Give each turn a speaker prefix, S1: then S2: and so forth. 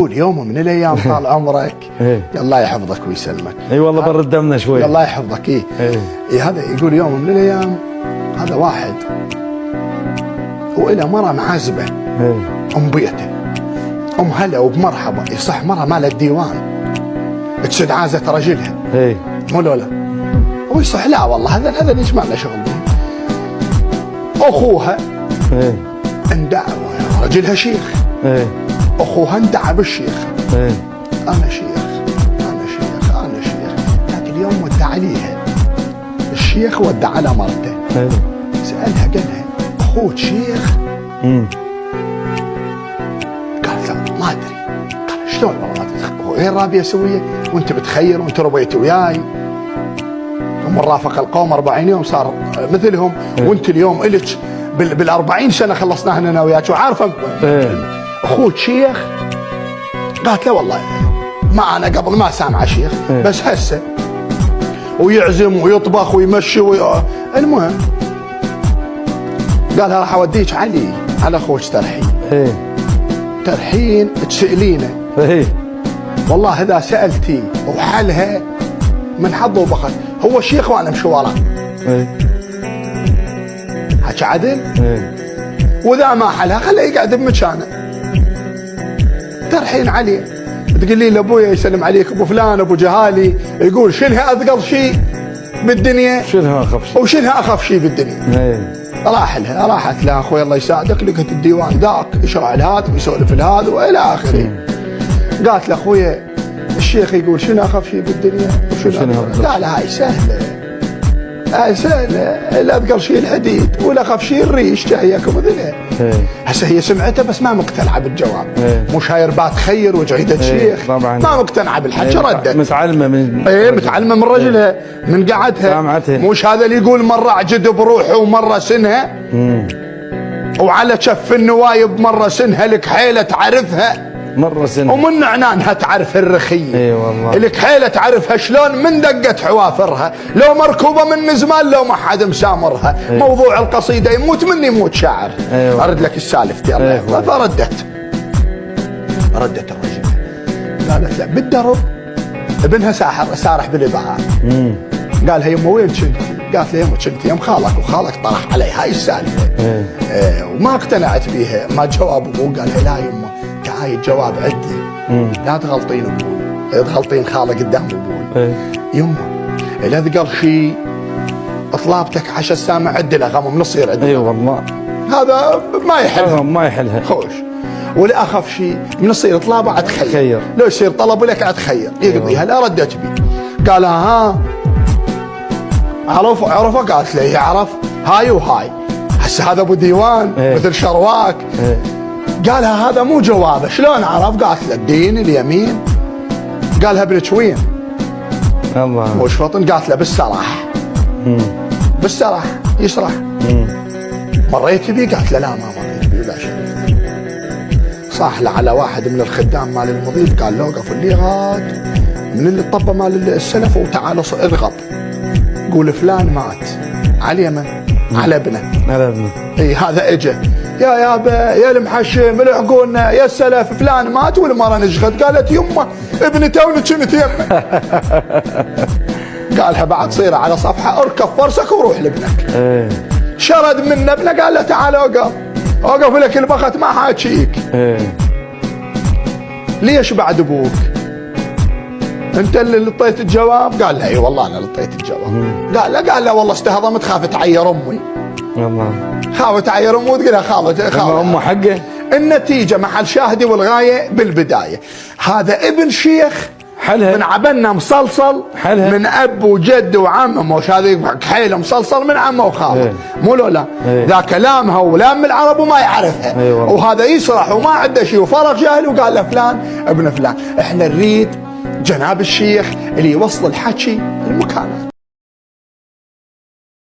S1: يقول يوم من الايام طال عمرك الله يحفظك ويسلمك.
S2: اي والله برد دمنا شوي.
S1: الله يحفظك. هذا يقول يوم من الايام هذا واحد وإلى مرة معزبة ام بيته، ام هلا وبمرحبا، يصح مرة مال الديوان تسد عازة رجلها مو لولا، ويصح لا والله هذا ليش ما له شغل به. اخوها اندعى رجلها شيخ، اخوها اندعى بالشيخ، انا شيخ انا شيخ انا شيخ. لكن اليوم ودع عليها الشيخ، ودع على مرته. سالها قال لها اخوك شيخ؟ قالت له ما ادري. قال شلون والله ما تدري؟ غير رابيه سويه وانت بتخير وانت ربيت وياي ومن رافق القوم 40 يوم صار مثلهم، وانت اليوم الك بال40 سنه خلصناها انا وياك وعارفه اخوك شيخ. قالت له والله ما انا قبل ما سامعه شيخ، بس هسه ويعزم ويطبخ ويمشي المهم قالها راح اوديك على اخوك ترحين. ترحين تسالينه والله اذا سالتي وحلها من حظ وبخت، هو شيخ وانا مشي وراه. حكي عدل؟ واذا ما حلها خليه يقعد بمكانه. ترحين عليه تقول لي لابويا يسلم عليك ابو فلان ابو جهالي، يقول شنها اثقل شيء بالدنيا؟ شنها اخف شيء؟ وشنها اخف شيء بالدنيا؟ راحت لها اخوي الله يساعدك لقيت الديوان ذاك يشرع لهذا ويسولف لهذا والى اخره. قالت له اخويا الشيخ يقول شنو اخف شيء بالدنيا وشنو؟ قال هاي سهله، هاي سهله، الاثقل شيء الحديد والاخف شيء الريش جايكم مثلها. هسه هي سمعته بس ما مقتنعه بالجواب. مش هاي ربات خير وجعيده شيخ، ما مقتنعه بالحكي. ردت متعلمه من متعلمه من رجلها من قعدها. مش هذا اللي يقول مره عجد بروحه ومره سنها وعلى كف النوايب مره سنها لك حيله تعرفها مرة سنة، ومن عنانها تعرف الرخية. والله الكحيلة تعرفها شلون من دقت حوافرها، لو مركوبة من زمان لو ما حد مسامرها. موضوع القصيدة يموت مني يموت شاعر. أرد لك السالفتي الله يحفظها. فردت الرجل قالت لا بالدرب ابنها سارح بالإبعاء. قالها يمه وين كنتي؟ قالت له يمه كنت يم خالك، وخالك طرح علي هاي السالفة وما اقتنعت بيها. ما جواب ابوه قالها لا يمه هاي الجواب عدي، لا تغلطين ابوي، لا تغلطين خاله قدام ابوي. يمه اذا ذكر شيء طلابتك عشان سامع عد له غمم نصير عد. والله هذا ما يحلها خوش. ولا اخف شيء من يصير طلابه عاد خير، لو يصير طلب لك عاد خير يقضيها. لا ردت بي. قال ها عرفه؟ قالت له يعرف هاي وهاي. هسه هذا ابو ديوان مثل شرواك. قالها هذا مو جوابه. شلون عرف؟ قالت له الدين اليمين. قالها ابنك وين؟ الله وش فطن؟ قالت له بالسرح. بالسرح يسرح. مريت بي؟ قالت له لا ما مريت بي ولا شيء. صاح له على واحد من الخدام مال المضيف قال له وقف اللي غاد من اللي طبه مال السلف وتعال ارغب قول فلان مات على اليمن على ابنه. اي هذا اجى يا يابا يا المحشم العقولنا يا السلف فلان مات والمره نشغد. قالت يمه ابني توني كنت يمه. قالها بعد صيره على صفحه اركب فرسك وروح لابنك. شرد من ابنه قال له تعال اوقف لك البخت ما حاكيك. ليش بعد ابوك؟ انت اللي لطيت الجواب؟ قال له اي والله انا لطيت الجواب. قال له والله استهضمت خاف تعير امي. والله خاف تعير امي وتقول لها خاف امه حقه. النتيجه محل شاهدي والغايه بالبدايه هذا ابن شيخ حلها من عبنا مصلصل حلها من اب وجد وعم. مش هذه كحيله مصلصل من عمه وخاله. مو لولا ذا كلامها ولام العرب وما يعرفها. وهذا يصرح وما عنده شيء وفرغ جاهل وقال له فلان ابن فلان. احنا نريد جناب الشيخ اللي يوصل الحكي المكانات.